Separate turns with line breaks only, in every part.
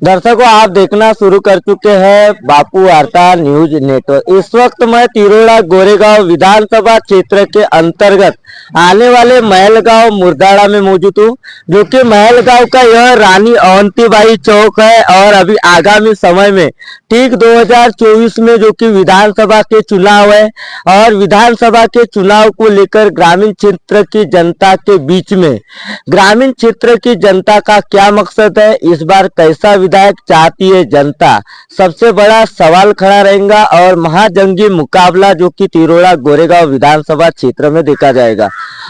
दर्शकों, आप देखना शुरू कर चुके हैं बापू वार्ता न्यूज नेटवर्क। इस वक्त मैं तिरोड़ा गोरेगांव विधानसभा क्षेत्र के अंतर्गत आने वाले महलगांव मुरदाड़ा में मौजूद हूँ, जो कि महलगांव का यह रानी अवंतीबाई चौक है। और अभी आगामी समय में ठीक 2024 में जो कि विधानसभा के चुनाव है, और विधानसभा के चुनाव को लेकर ग्रामीण क्षेत्र की जनता के बीच में ग्रामीण क्षेत्र की जनता का क्या मकसद है, इस बार कैसा विधायक चाहती है जनता, सबसे बड़ा सवाल खड़ा रहेगा। और महाजंगी मुकाबला जो कि तिरोड़ा गोरेगांव विधानसभा क्षेत्र में देखा जाएगा,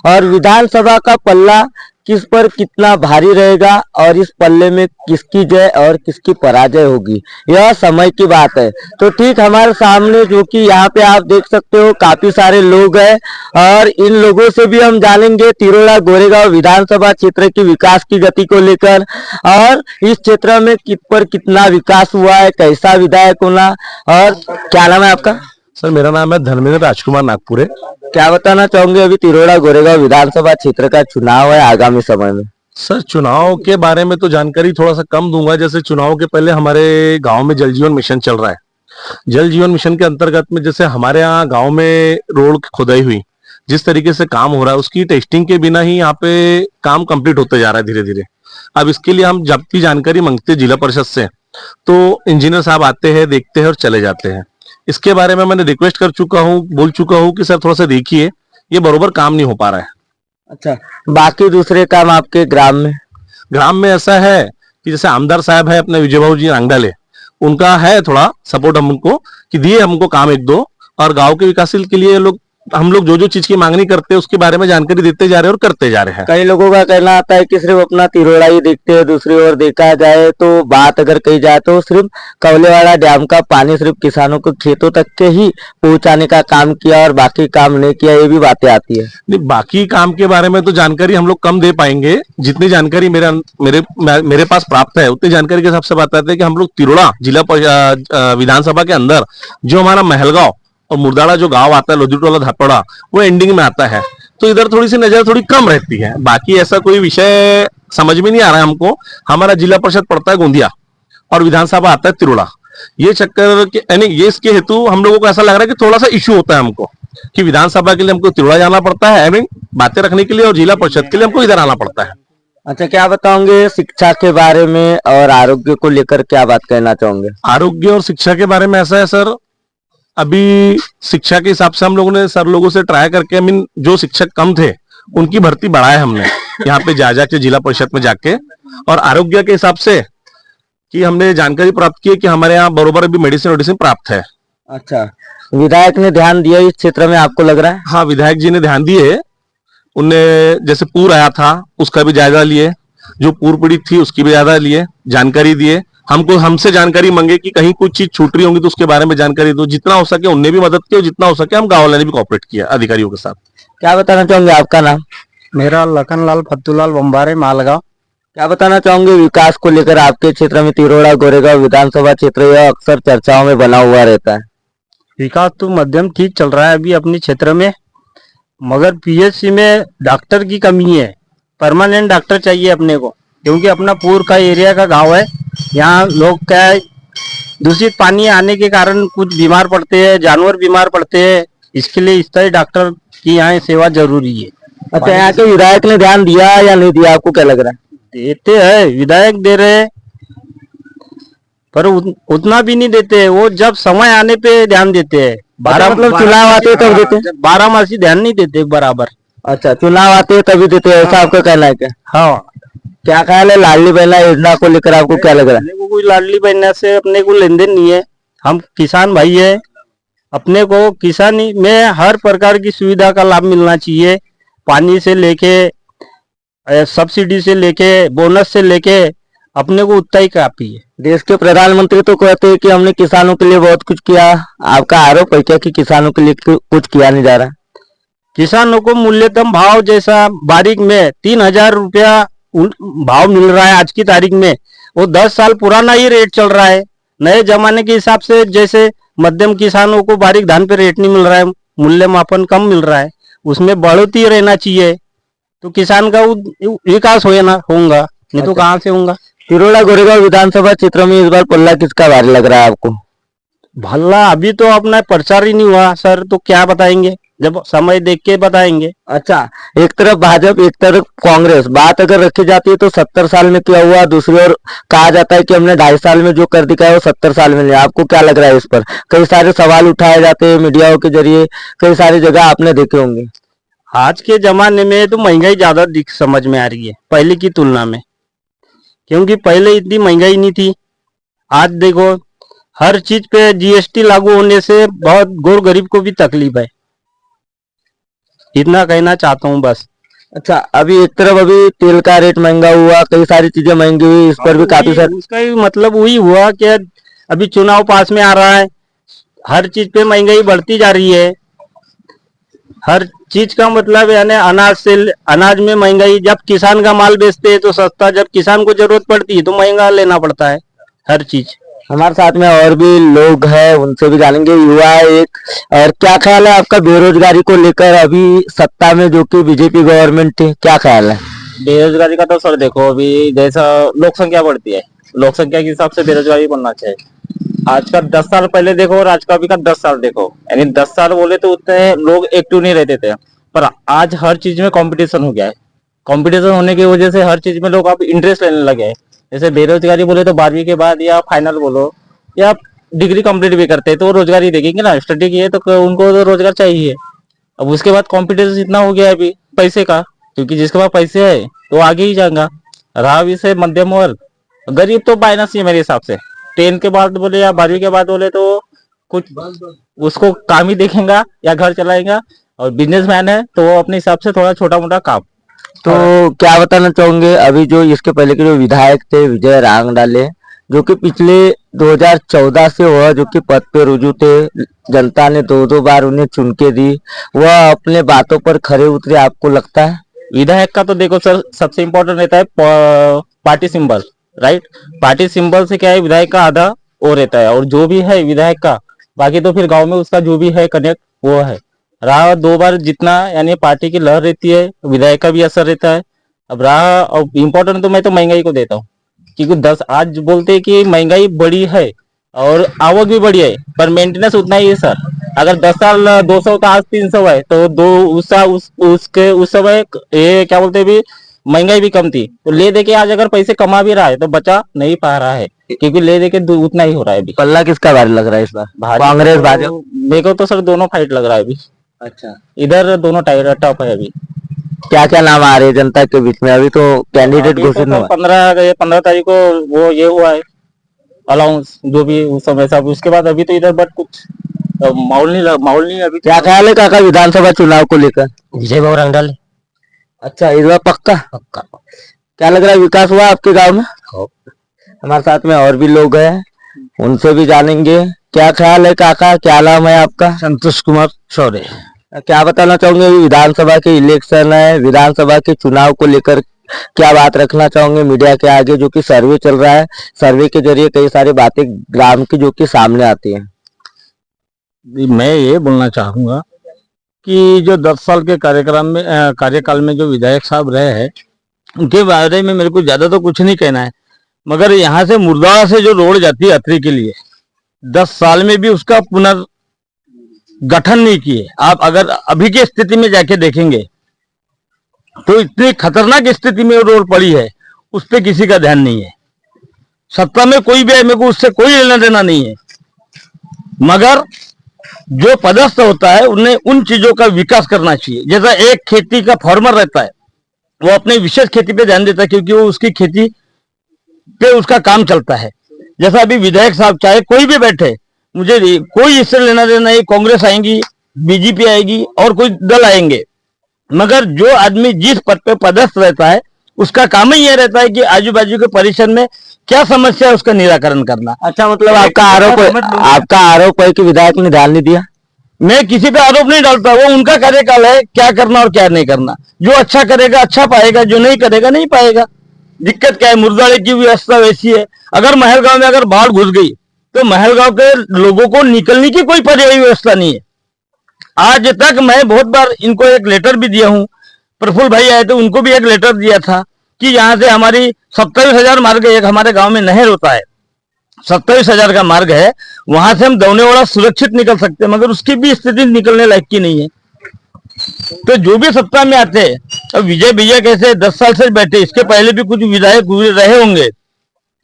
और विधानसभा का पल्ला किस पर कितना भारी रहेगा, और इस पल्ले में किसकी जय और किसकी पराजय होगी, यह समय की बात है। तो ठीक हमारे सामने जो कि यहाँ पे आप देख सकते हो काफी सारे लोग हैं, और इन लोगों से भी हम जानेंगे तिरोड़ा गोरेगांव विधानसभा क्षेत्र की विकास की गति को लेकर, और इस क्षेत्र में कित पर कितना विकास हुआ है, कैसा विधायक होना। और क्या नाम है आपका?
सर, मेरा नाम है धर्मेंद्र राजकुमार नागपुरे।
क्या बताना चाहोगे, अभी तिरोड़ा गोरेगांव विधानसभा क्षेत्र का चुनाव है आगामी समय में?
सर, चुनाव के बारे में तो जानकारी थोड़ा सा कम दूंगा। जैसे चुनाव के पहले हमारे गांव में जल जीवन मिशन चल रहा है। जल जीवन मिशन के अंतर्गत में जैसे हमारे यहाँ गांव में रोड खुदाई हुई, जिस तरीके से काम हो रहा है उसकी टेस्टिंग के बिना ही यहाँ पे काम कंप्लीट होते जा रहा है धीरे धीरे। अब इसके लिए हम जब भी जानकारी मांगते हैं जिला परिषद से, तो इंजीनियर साहब आते हैं, देखते हैं और चले जाते हैं। इसके बारे में मैंने रिक्वेस्ट कर चुका हूँ, बोल चुका हूँ कि सर थोड़ा सा देखिए, ये बरोबर काम नहीं हो पा रहा है।
अच्छा, बाकी दूसरे काम आपके ग्राम में
ऐसा है कि जैसे आमदार साहब है अपने विजय बाबू जी रांगडाले, उनका है थोड़ा सपोर्ट हमको कि दिए हमको काम एक दो, और गांव के विकास के लिए हम लोग जो जो चीज की मांगनी करते हैं उसके बारे में जानकारी देते जा रहे हैं और करते जा रहे हैं।
कई लोगों का कहना आता है कि सिर्फ अपना तिरोड़ा ही देखते हैं, दूसरी ओर देखा जाए तो बात अगर कही जाए तो सिर्फ कवलेवाड़ा डैम का पानी सिर्फ किसानों को खेतों तक के ही पहुंचाने का काम किया और बाकी काम नहीं किया, ये भी बातें आती है।
नहीं, बाकी काम के बारे में तो जानकारी हम लोग कम दे पाएंगे। जितनी जानकारी मेरे पास प्राप्त है उतनी जानकारी के हिसाब से बताते हैं कि हम लोग तिरोड़ा जिला विधानसभा के अंदर जो हमारा महलगांव और मुरदाड़ा जो गांव आता है, लोधीटोला धापड़ा, वो एंडिंग में आता है, तो इधर थोड़ी सी नजर थोड़ी कम रहती है। बाकी ऐसा कोई विषय समझ में नहीं आ रहा है हमको। हमारा जिला परिषद पड़ता है गोंदिया और विधानसभा आता है तिरोड़ा। ये चक्कर के यानी ये इसके हेतु हम लोगों को ऐसा लग रहा है कि थोड़ा सा इश्यू होता है हमको कि विधानसभा के लिए हमको तिरोड़ा जाना पड़ता है, बातें रखने के लिए, और जिला परिषद के लिए हमको इधर आना पड़ता है।
अच्छा, क्या बताओगे शिक्षा के बारे में और आरोग्य को लेकर क्या बात कहना चाहोगे?
आरोग्य और शिक्षा के बारे में ऐसा है सर, अभी शिक्षा के हिसाब से हम लोगों ने सर लोगों से ट्राई करके जो शिक्षक कम थे उनकी भर्ती बढ़ाया हमने यहाँ पे जाके जिला परिषद में जाके। और आरोग्य के हिसाब से कि हमने जानकारी प्राप्त की है कि हमारे यहाँ बरोबर अभी मेडिसिन प्राप्त है।
अच्छा, विधायक ने ध्यान दिया इस क्षेत्र में, आपको लग रहा है?
हाँ, विधायक जी ने ध्यान दिए। उनने जैसे पूर आया था उसका भी जायजा लिए, जो पूर पीड़ित थी उसकी भी जायजा लिए, जानकारी दिए। हमसे जानकारी मांगे कि कहीं कुछ चीज छूट रही होंगी तो उसके बारे में जानकारी दो। जितना हो सके उनने भी मदद की, और जितना हो सके हम गाँव वाले ने भी कोऑपरेट किया अधिकारियों के साथ।
क्या बताना चाहोगे, आपका नाम?
मेरा लखनलाल फत्तूलाल बम्बारे मालगांव।
क्या बताना चाहोगे विकास को लेकर आपके क्षेत्र में? तिरोड़ा गोरेगांव विधानसभा क्षेत्र यह अक्सर चर्चाओं में बना हुआ रहता है।
विकास तो मध्यम ठीक चल रहा है अभी अपने क्षेत्र में, मगर पीएचसी में डॉक्टर की कमी है। परमानेंट डॉक्टर चाहिए अपने को, क्योंकि अपना पूर का एरिया का गांव है। यहाँ लोग क्या है, दूषित पानी आने के कारण कुछ बीमार पड़ते हैं, जानवर बीमार पड़ते हैं। इसके लिए स्थायी डॉक्टर की यहाँ सेवा जरूरी है।
अच्छा, यहाँ के विधायक ने ध्यान दिया या नहीं दिया, आपको क्या लग रहा है?
देते हैं, विधायक दे रहे हैं, पर उतना भी नहीं देते। वो जब समय आने पे ध्यान देते हैं।
मतलब चुनाव आते तब देते हैं,
12 ध्यान नहीं देते बराबर।
अच्छा, चुनाव आते तभी देते हैं, ऐसा आपका कहना है क्या?
हाँ।
क्या ख्याल है लाडली बहना योजना को लेकर, आपको क्या लग रहा है?
अपने को कोई लाडली बहना से अपने को लेन देन नहीं है। हम किसान भाई है, अपने को किसानी में हर प्रकार की सुविधा का लाभ मिलना चाहिए। पानी से लेके सब्सिडी से लेके बोनस से लेके अपने को उतना ही काफी है।
देश के प्रधानमंत्री तो कहते हैं कि हमने किसानों के लिए बहुत कुछ किया, आपका आरोप है क्या कि किसानों के लिए कुछ किया नहीं जा रहा?
किसानों को मूल्यतम भाव जैसा बारीक में 3000 रुपया भाव मिल रहा है आज की तारीख में, वो 10 साल पुराना ही रेट चल रहा है। नए जमाने के हिसाब से जैसे मध्यम किसानों को बारीक धान पे रेट नहीं मिल रहा है, मूल्य मापन कम मिल रहा है, उसमें बढ़ोतरी रहना चाहिए, तो किसान का विकास होगा, नहीं तो कहाँ से होगा?
तिरोड़ा गोरेगांव विधानसभा क्षेत्र में इस बार पल्ला किसका भारी लग रहा है आपको?
भल्ला अभी तो अपना प्रचार ही नहीं हुआ सर, तो क्या बताएंगे, जब समय देख के बताएंगे।
अच्छा, एक तरफ भाजपा एक तरफ कांग्रेस, बात अगर रखी जाती है तो 70 साल में क्या हुआ, दूसरी ओर कहा जाता है कि हमने 2.5 साल में जो कर दिखाया वो 70 साल में नहीं। आपको क्या लग रहा है इस पर? कई सारे सवाल उठाए जाते हैं मीडियाओं के जरिए, कई सारी जगह आपने देखे होंगे।
आज के जमाने में तो महंगाई ज्यादा दिख समझ में आ रही है पहले की तुलना में, क्योंकि पहले इतनी महंगाई नहीं थी। आज देखो हर चीज पे जीएसटी लागू होने से बहुत गोर गरीब को भी तकलीफ है, इतना कहना चाहता हूँ बस।
अच्छा, अभी एक तरफ अभी तेल का रेट महंगा हुआ, कई सारी चीजें महंगी हुई, इस पर भी काफी सारे
उसका भी मतलब वही हुआ कि अभी चुनाव पास में आ रहा है, हर चीज पे महंगाई बढ़ती जा रही है। हर चीज का मतलब यानी अनाज में महंगाई, जब किसान का माल बेचते हैं तो सस्ता, जब किसान को जरूरत पड़ती है तो महंगा लेना पड़ता है हर चीज।
हमारे साथ में और भी लोग हैं, उनसे भी जानेंगे। युवा है एक, और क्या ख्याल है आपका बेरोजगारी को लेकर? अभी सत्ता में जो कि बीजेपी गवर्नमेंट थी, क्या ख्याल है?
बेरोजगारी का तो सर देखो, अभी जैसा लोक संख्या बढ़ती है, लोक संख्या के हिसाब से बेरोजगारी बढ़ना चाहिए। आज का 10 साल पहले देखो और आज का अभी का 10 साल देखो, यानी 10 साल बोले तो उतने लोग एक्टिव नहीं रहते थे, पर आज हर चीज में कंपटीशन हो गया है। कंपटीशन होने की वजह से हर चीज में लोग अब इंटरेस्ट लेने लगे हैं। जैसे बेरोजगारी बोले तो 12वीं के बाद या फाइनल बोलो या डिग्री कंप्लीट भी करते हैं तो वो रोजगारी देखेंगे ना, स्टडी की है तो उनको तो रोजगार चाहिए। अब उसके बाद कंपटीशन इतना हो गया है अभी पैसे का, क्योंकि जिसके पास पैसे है तो आगे ही जाएगा। रहा विषय मध्यम वर्ग, गरीब तो माइनस ही है मेरे हिसाब से। 10 के बाद बोले या 12वीं के बाद बोले तो कुछ उसको काम ही देखेगा या घर चलाएगा, और बिजनेसमैन है तो वो अपने हिसाब से थोड़ा छोटा मोटा काम।
तो क्या बताना चाहोगे, अभी जो इसके पहले के जो विधायक थे विजय रांगडाले, जो कि पिछले 2014 से वह जो कि पद पे रुजू थे, जनता ने 2-2 बार उन्हें चुन के दी, वह अपने बातों पर खरे उतरे, आपको लगता है?
विधायक का तो देखो सर, सबसे इम्पोर्टेंट रहता है party symbol, right. Party symbol से क्या है, विधायक का आधा वो रहता है, और जो भी है विधायक का, बाकी तो फिर गांव में उसका जो भी है कनेक्ट वो है। रहा 2 बार जितना, यानी पार्टी की लहर रहती है, विधायक का भी असर रहता है। अब रहा, और इम्पोर्टेंट तो मैं तो महंगाई को देता हूँ, क्योंकि 10 आज बोलते हैं कि महंगाई बड़ी है और आवक भी बड़ी है, पर मेंटेनेंस उतना ही है सर। अगर 10 साल 200 था, आज 300 है, तो उसके उस समय ये क्या बोलते हैं भी महंगाई भी कम थी, तो ले दे के आज अगर पैसे कमा भी रहा है तो बचा नहीं पा रहा है, क्योंकि ले दे के उतना ही हो रहा है अभी।
पल्ला किसका भारी लग रहा है इस बार, कांग्रेस भाजपा?
मेरे को तो सर दोनों फाइट लग रहा है अभी।
अच्छा,
इधर दोनों टायर टफ है अभी।
क्या क्या नाम आ रहे हैं जनता के बीच में? अभी तो कैंडिडेट घोषित नहीं हुआ।
15 तारीख को वो ये हुआ है अलाउंस, जो भी उस समय सब, उसके बाद अभी तो इधर बट कुछ माहौल नहीं अभी।
क्या ख्याल है काका विधानसभा चुनाव को लेकर?
विजय बाबू रांगडाले।
अच्छा, इस बार पक्का?
पक्का।
क्या लग रहा है, विकास हुआ आपके गांव में? हमारे साथ में और भी लोग हैं, उनसे भी जानेंगे। क्या ख्याल है काका, क्या नाम है आपका?
संतोष कुमार शौर्य।
क्या बताना चाहोगे, विधानसभा के इलेक्शन है, विधानसभा के चुनाव को लेकर क्या बात रखना चाहोगे मीडिया के आगे? जो कि सर्वे चल रहा है, सर्वे के जरिए कई सारी बातें ग्राम की जो कि सामने आती हैं।
मैं ये बोलना चाहूंगा कि जो 10 साल के कार्यकाल में जो विधायक साहब रहे हैं, उनके बारे में मेरे को ज्यादा तो कुछ नहीं कहना है, मगर यहाँ से मुर्दावा से जो रोड जाती है अतरी के लिए 10 साल में भी उसका पुनर्गठन नहीं किए। आप अगर अभी की स्थिति में जाके देखेंगे तो इतनी खतरनाक स्थिति में रोड पड़ी है, उस पर किसी का ध्यान नहीं है। सत्ता में कोई भी है, मेरे को उससे कोई लेना देना नहीं है, मगर जो पदस्थ होता है उन्हें उन चीजों का विकास करना चाहिए। जैसा एक खेती का फार्मर रहता है, वो अपने विशेष खेती पे ध्यान देता है, क्योंकि वो उसकी खेती पे उसका काम चलता है। जैसा अभी विधायक साहब, चाहे कोई भी बैठे, मुझे कोई इससे लेना देना नहीं, कांग्रेस आएंगी, बीजेपी आएगी और कोई दल आएंगे, मगर जो आदमी जिस पद पे पदस्थ रहता है उसका काम ही यह रहता है कि आजू बाजू के परिसर में क्या समस्या है उसका निराकरण करना।
अच्छा, मतलब आपका आरोप है कि विधायक ने ध्यान नहीं दिया?
मैं किसी पे आरोप नहीं डालता, वो उनका कार्यकाल है, क्या करना और क्या नहीं करना। जो अच्छा करेगा अच्छा पाएगा, जो नहीं करेगा नहीं पाएगा। दिक्कत क्या है, मुर्दाड़े की व्यवस्था वैसी है। अगर महलगांव में अगर बाढ़ घुस गई तो महलगांव के लोगों को निकलने की कोई पर्यायी व्यवस्था नहीं है। आज तक मैं बहुत बार इनको एक लेटर भी दिया हूं, प्रफुल्ल भाई आए थे उनको भी एक लेटर दिया था, कि यहाँ से हमारी 27,000 मार्ग, एक हमारे गांव में नहर होता है, 27,000 का मार्ग है, वहां से हम दौनेवाड़ा सुरक्षित निकल सकते हैं, मगर उसकी भी स्थिति निकलने लायक की नहीं है। तो जो भी सत्ता में आते हैं, अब विजय भैया कैसे 10 साल से बैठे, इसके पहले भी कुछ विधायक रहे होंगे,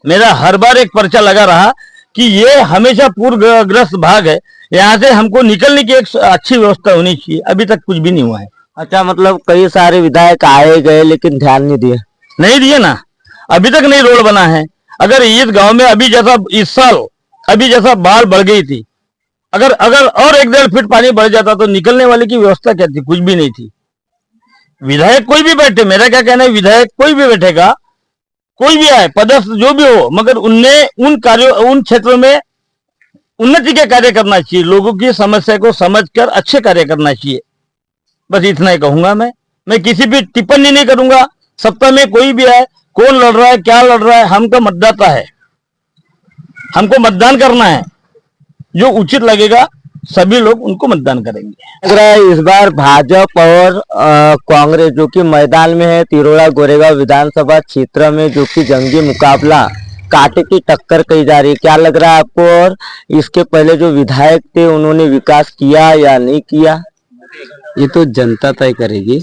मेरा हर बार एक पर्चा लगा रहा कि ये हमेशा पूरग्रस्त भाग है, यहाँ से हमको निकलने की एक अच्छी व्यवस्था होनी चाहिए। अभी तक कुछ भी नहीं हुआ है।
अच्छा, मतलब कई सारे विधायक आए गए लेकिन ध्यान नहीं दिए
ना, अभी तक नहीं रोड बना है। अगर इस गांव में अभी जैसा इस साल अभी जैसा बाढ़ बढ़ गई थी, अगर और 1-1.5 फीट पानी बढ़ जाता तो निकलने वाले की व्यवस्था क्या थी? कुछ भी नहीं थी। विधायक कोई भी बैठे, मेरा क्या कहना है, विधायक कोई भी बैठेगा, कोई भी आए, पदस्थ जो भी हो, मगर उनने उन क्षेत्रों में उन्नति के कार्य करना चाहिए, लोगों की समस्या को समझकर अच्छे कार्य करना चाहिए। बस इतना ही कहूंगा मैं किसी भी टिप्पणी नहीं करूंगा। सत्ता में कोई भी आए, कौन लड़ रहा है, क्या लड़ रहा है, हमको मतदाता है, हमको मतदान करना है, जो उचित लगेगा सभी लोग उनको मतदान करेंगे।
लग रहा है इस बार भाजपा और कांग्रेस जो कि मैदान में है, तिरोड़ा गोरेगांव विधानसभा क्षेत्र में, जो कि जंगी मुकाबला, कांटे की टक्कर कही जा रही है। क्या लग रहा है आपको? और इसके पहले जो विधायक थे उन्होंने विकास किया या नहीं किया?
ये तो जनता तय करेगी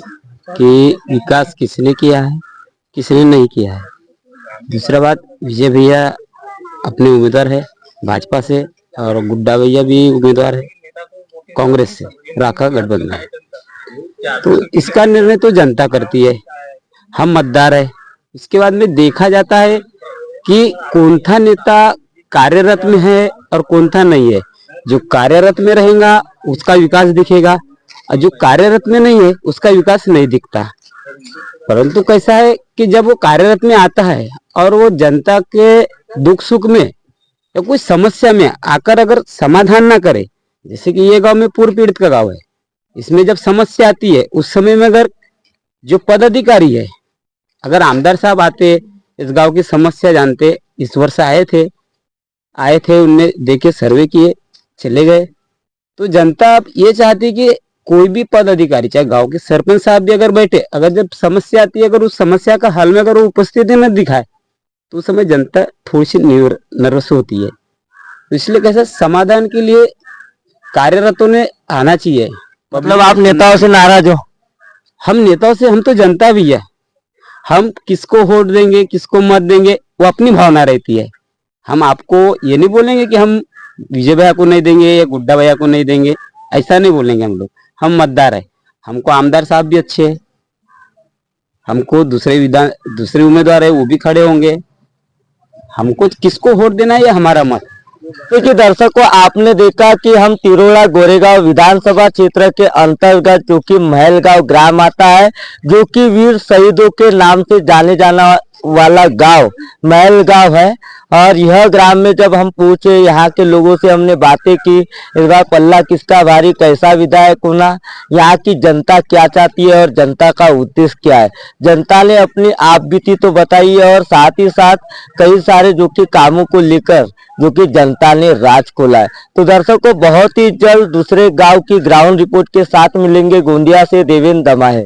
कि विकास किसने किया है, किसने नहीं किया है। दूसरा बात, विजय भैया अपने उम्मीदवार है भाजपा से, और गुड्डा भैया भी उम्मीदवार है कांग्रेस से, राखा गठबंधन है। तो इसका निर्णय तो जनता करती है, हम मतदार है। इसके बाद में देखा जाता है कि कौन सा नेता कार्यरत में है और कौन सा नहीं है। जो कार्यरत में रहेगा उसका विकास दिखेगा, और जो कार्यरत में नहीं है उसका विकास नहीं दिखता। परंतु कैसा है कि जब वो कार्यरत में आता है और वो जनता के दुख सुख में या कोई समस्या में आकर अगर समाधान ना करे, जैसे कि ये गांव में पूर्व पीड़ित का गांव है, इसमें जब समस्या आती है उस समय में अगर जो पदाधिकारी है, अगर आमदार साहब आते, इस गांव की समस्या जानते, इस वर्ष आए थे, उनने देखे, सर्वे किए, चले गए। तो जनता अब ये चाहती कि कोई भी पदाधिकारी, चाहे गांव के सरपंच साहब भी अगर बैठे, अगर जब समस्या आती है, अगर उस समस्या का हल में अगर वो उपस्थिति न दिखाए तो उस समय जनता थोड़ी सी नर्वस होती है। तो इसलिए कैसा समाधान के लिए कार्यरतों ने आना चाहिए।
मतलब आप नेताओं से नाराज हो?
हम नेताओं से, हम तो जनता भी है, हम किसको वोट देंगे, किसको मत देंगे, वो अपनी भावना रहती है। हम आपको ये नहीं बोलेंगे कि हम विजय भैया को नहीं देंगे या गुड्डा भैया को नहीं देंगे, ऐसा नहीं बोलेंगे हम लोग। हम मतदार है, हमको आमदार साहब भी अच्छे हैं, हमको दूसरे उम्मीदवार है वो भी खड़े होंगे, हमको किसको वोट देना है ये हमारा मत।
देखिए दर्शकों, आपने देखा कि हम तिरोड़ा गोरेगांव विधानसभा क्षेत्र के अंतर्गत जो कि महलगांव ग्राम आता है, जो कि वीर शहीदों के नाम से जाने जाना वाला गांव महलगांव है। और यह ग्राम में जब हम पूछे, यहाँ के लोगों से हमने बातें की, इस बार पल्ला किसका भारी, कैसा विधायक होना, यहाँ की जनता क्या चाहती है और जनता का उद्देश्य क्या है, जनता ने अपनी आप बीती तो बताई है, और साथ ही साथ कई सारे जो कि कामों को लेकर जो कि जनता ने राज खोला है। तो दर्शकों, बहुत ही जल्द दूसरे गांव की ग्राउंड रिपोर्ट के साथ मिलेंगे। गोंदिया से देवेंद्र दमाहे।